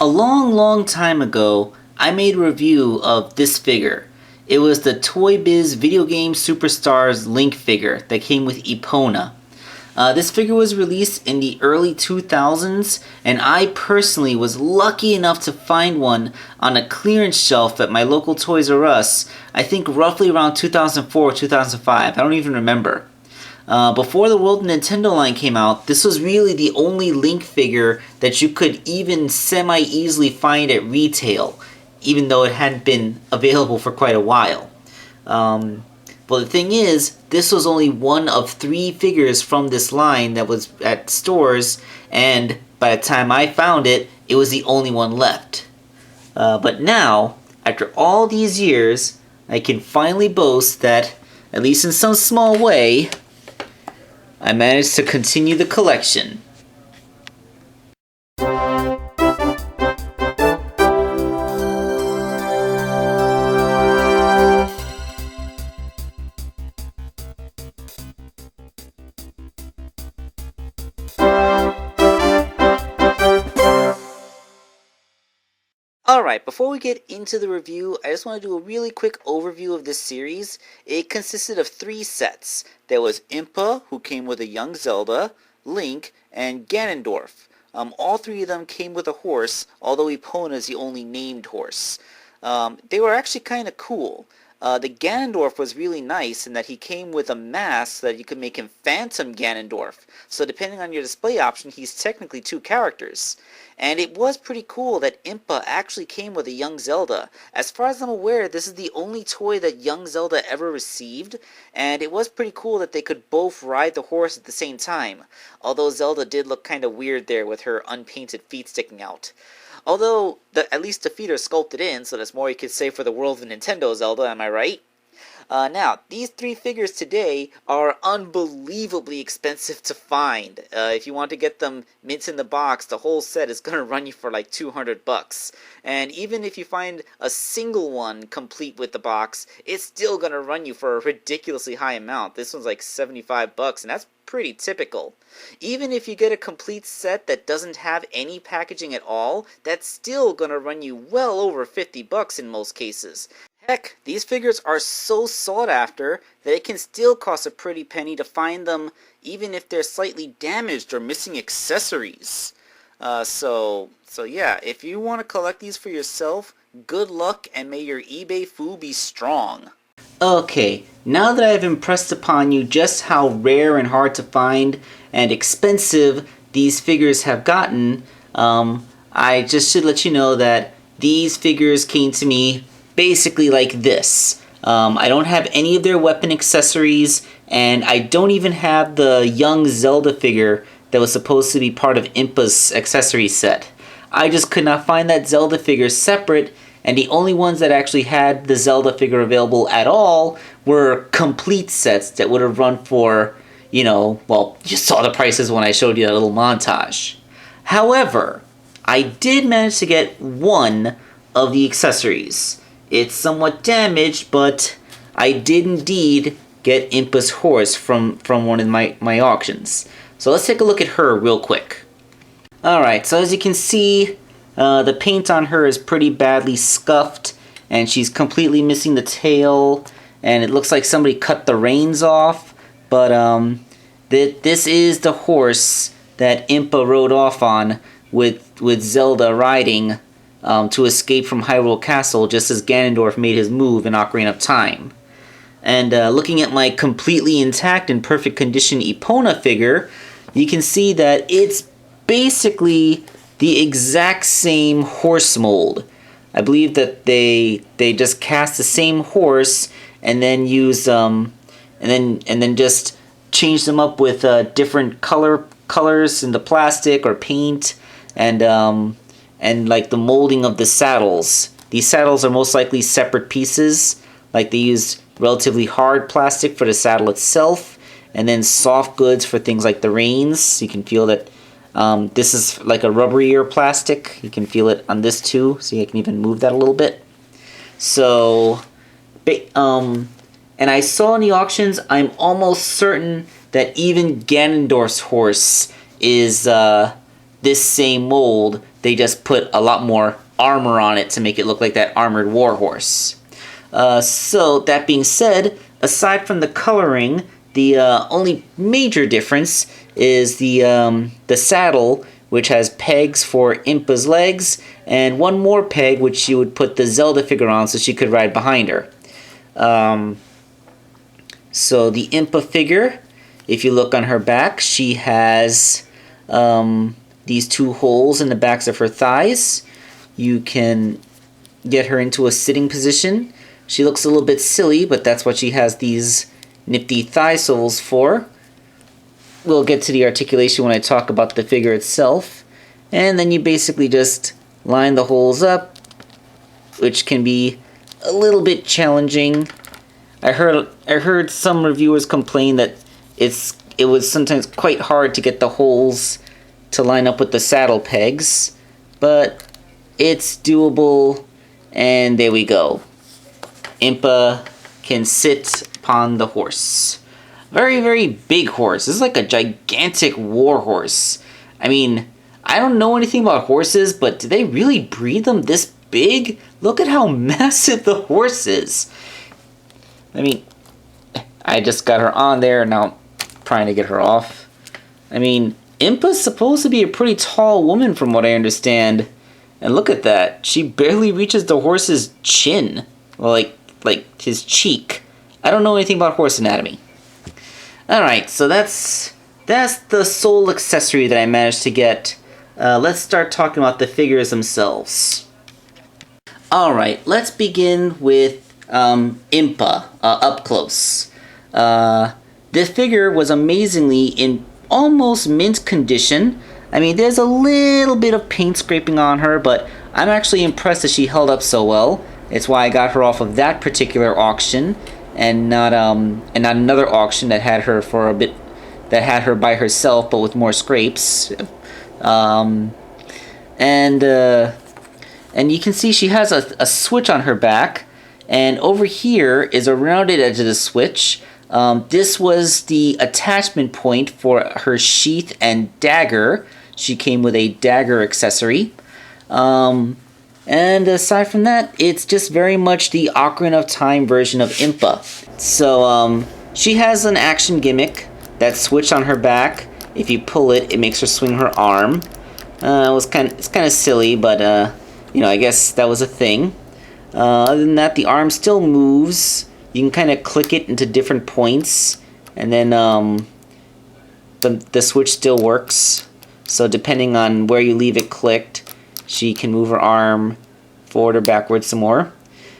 A long time ago, I made a review of this figure. It was the Toybiz Video Game Superstars Link figure that came with Epona. This figure was released in the early 2000s, and I personally was lucky enough to find one on a clearance shelf at my local Toys R Us, I think roughly around 2004 or 2005, I don't even remember. Before the World Nintendo line came out, this was really the only Link figure that you could even semi-easily find at retail, even though it hadn't been available for quite a while. But the thing is, this was only one of 3 figures from this line that was at stores, and by the time I found it, it was the only one left. But now, after all these years, I can finally boast that, at least in some small way, I managed to continue the collection. Alright, before we get into the review, I just want to do a really quick overview of this series. It consisted of 3 sets. There was Impa, who came with a young Zelda, Link, and Ganondorf. All 3 of them came with a horse, although Epona is the only named horse. They were actually kind of cool. The Ganondorf was really nice in that he came with a mask so that you could make him Phantom Ganondorf. So depending on your display option, he's technically 2 characters. And it was pretty cool that Impa actually came with a young Zelda. As far as I'm aware, this is the only toy that young Zelda ever received, and it was pretty cool that they could both ride the horse at the same time. Although Zelda did look kind of weird there with her unpainted feet sticking out. Although, at least the feet are sculpted in, so that's more you could say for the World of Nintendo Zelda, am I right? Now, these 3 figures today are unbelievably expensive to find. If you want to get them mint in the box, the whole set is going to run you for like $200. And even if you find a single one complete with the box, it's still going to run you for a ridiculously high amount. This one's like $75, and that's pretty typical. Even if you get a complete set that doesn't have any packaging at all, that's still going to run you well over $50 in most cases. Heck, these figures are so sought after that it can still cost a pretty penny to find them, even if they're slightly damaged or missing accessories. So yeah, if you want to collect these for yourself, good luck and may your eBay foo be strong. Okay, now that I've impressed upon you just how rare and hard to find and expensive these figures have gotten, I just should let you know that these figures came to me basically like this. I don't have any of their weapon accessories, and I don't even have the young Zelda figure that was supposed to be part of Impa's accessory set. I just could not find that Zelda figure separate, and the only ones that actually had the Zelda figure available at all were complete sets that would have run for, well, you saw the prices when I showed you that little montage. However, I did manage to get one of the accessories. It's somewhat damaged, but I did indeed get Impa's horse from one of my auctions. So let's take a look at her real quick. Alright, so as you can see, the paint on her is pretty badly scuffed, and she's completely missing the tail, and it looks like somebody cut the reins off, but this is the horse that Impa rode off on with Zelda riding to escape from Hyrule Castle just as Ganondorf made his move in Ocarina of Time. And looking at my completely intact and perfect condition Epona figure, you can see that it's basically the exact same horse mold. I believe that they just cast the same horse and then use and then just change them up with different colors in the plastic or paint, and like the molding of the saddles. These saddles are most likely separate pieces. Like they use relatively hard plastic for the saddle itself, and then soft goods for things like the reins. You can feel that this is like a rubberier plastic. You can feel it on this too, so you can even move that a little bit. So, and I saw in the auctions, I'm almost certain that even Ganondorf's horse is this same mold They just put a lot more armor on it to make it look like that armored warhorse. So that being said, aside from the coloring, the only major difference is the saddle, which has pegs for Impa's legs, and one more peg which you would put the Zelda figure on so she could ride behind her. So the Impa figure, if you look on her back, she has these two holes in the backs of her thighs. You can get her into a sitting position. She looks a little bit silly, but that's what she has these nifty thigh soles for. We'll get to the articulation when I talk about the figure itself. And then you basically just line the holes up, which can be a little bit challenging. I heard some reviewers complain that it was sometimes quite hard to get the holes to line up with the saddle pegs, but it's doable, and there we go. Impa can sit upon the horse. Very, very big horse. This is like a gigantic war horse. I mean, I don't know anything about horses, but do they really breed them this big? Look at how massive the horse is. I mean, I just got her on there, now I'm trying to get her off. I mean, Impa's supposed to be a pretty tall woman from what I understand. And look at that. She barely reaches the horse's chin. Well, like his cheek. I don't know anything about horse anatomy. Alright, so that's the sole accessory that I managed to get. Let's start talking about the figures themselves. Alright, let's begin with Impa, up close. This figure was amazingly in almost mint condition. I mean, there's a little bit of paint scraping on her, but I'm actually impressed that she held up so well. It's why I got her off of that particular auction, and not another auction that had her for a bit, that had her by herself but with more scrapes. And you can see she has a switch on her back, and over here is a rounded edge of the switch. This was the attachment point for her sheath and dagger. She came with a dagger accessory. And aside from that, it's just very much the Ocarina of Time version of Impa. So, she has an action gimmick, that switch on her back. If you pull it, it makes her swing her arm. It's kind of silly, but, you know, I guess that was a thing. Other than that, the arm still moves. You can kind of click it into different points, and then the switch still works. So depending on where you leave it clicked, she can move her arm forward or backwards some more.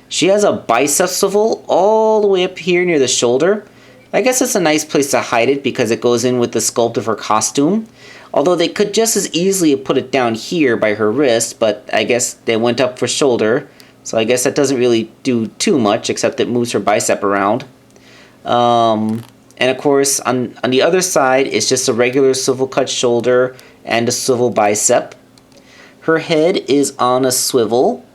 She has a bicep swivel all the way up here near the shoulder. I guess it's a nice place to hide it because it goes in with the sculpt of her costume. Although they could just as easily have put it down here by her wrist, but I guess they went up for shoulder. So I guess that doesn't really do too much, except it moves her bicep around. And of course, on the other side, it's just a regular swivel cut shoulder and a swivel bicep. Her head is on a swivel.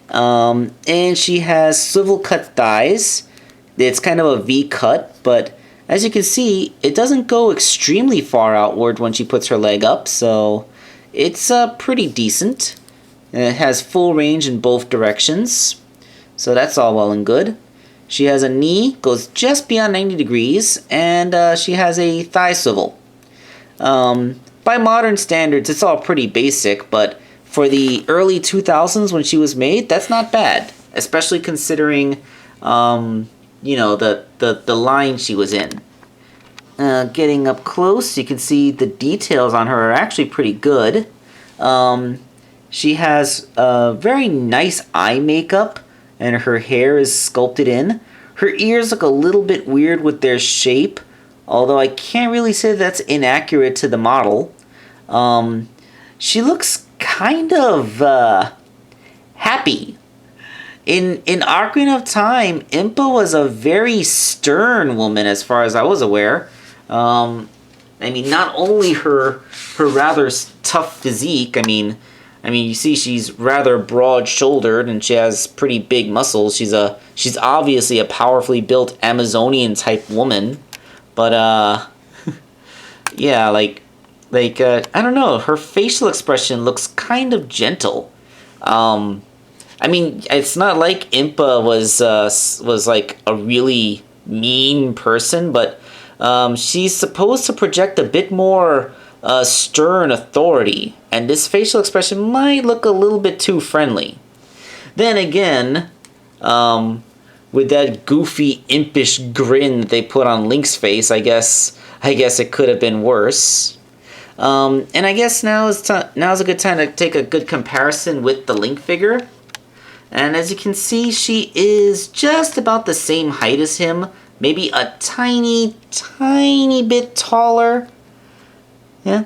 And she has swivel cut thighs. It's kind of a V cut, but as you can see, it doesn't go extremely far outward when she puts her leg up, so it's pretty decent. And it has full range in both directions, so that's all well and good. She has a knee, goes just beyond 90 degrees, and she has a thigh swivel. By modern standards, it's all pretty basic, but for the early 2000s when she was made, that's not bad. Especially considering, you know, the line she was in. Getting up close, you can see the details on her are actually pretty good. She has very nice eye makeup, and her hair is sculpted in. Her ears look a little bit weird with their shape, although I can't really say that's inaccurate to the model. She looks kind of happy. In Ocarina of Time, Impa was a very stern woman as far as I was aware. I mean, not only her rather tough physique, I mean, you see she's rather broad-shouldered and she has pretty big muscles. She's obviously a powerfully built Amazonian-type woman. But, yeah, like, Like, I don't know, her facial expression looks kind of gentle. I mean, it's not like Impa was like a really mean person, but she's supposed to project a bit more stern authority, and this facial expression might look a little bit too friendly. Then again, with that goofy, impish grin that they put on Link's face, I guess it could have been worse. And I guess now's a good time to take a good comparison with the Link figure. And as you can see, she is just about the same height as him, maybe a tiny, tiny bit taller. Yeah,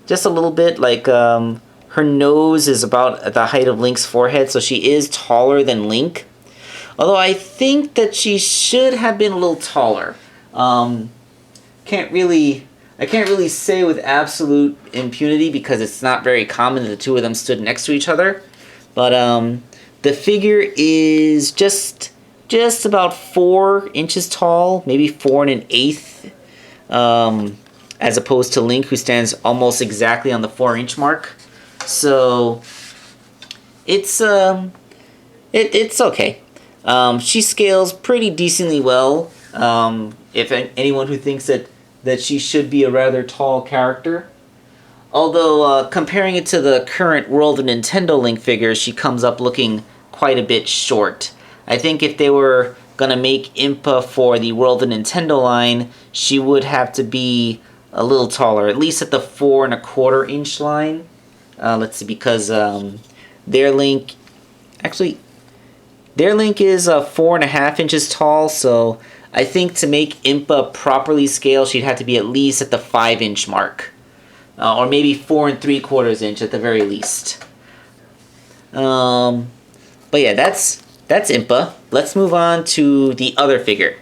just a little bit. Like, her nose is about at the height of Link's forehead, so she is taller than Link. Although I think that she should have been a little taller. I can't really say with absolute impunity because it's not very common that the two of them stood next to each other. But the figure is just about 4 inches tall, maybe 4 1/8, as opposed to Link, who stands almost exactly on the 4-inch mark. So it's okay. She scales pretty decently well. If anyone who thinks that she should be a rather tall character. Although, comparing it to the current World of Nintendo Link figures, she comes up looking quite a bit short. I think if they were gonna make Impa for the World of Nintendo line, she would have to be a little taller, at least at the 4 1/4 inch line. Let's see, because their Link is 4 1/2 inches tall, so I think to make Impa properly scale, she'd have to be at least at the 5-inch mark. Or maybe 4 3/4 inch at the very least. But yeah, that's Impa. Let's move on to the other figure.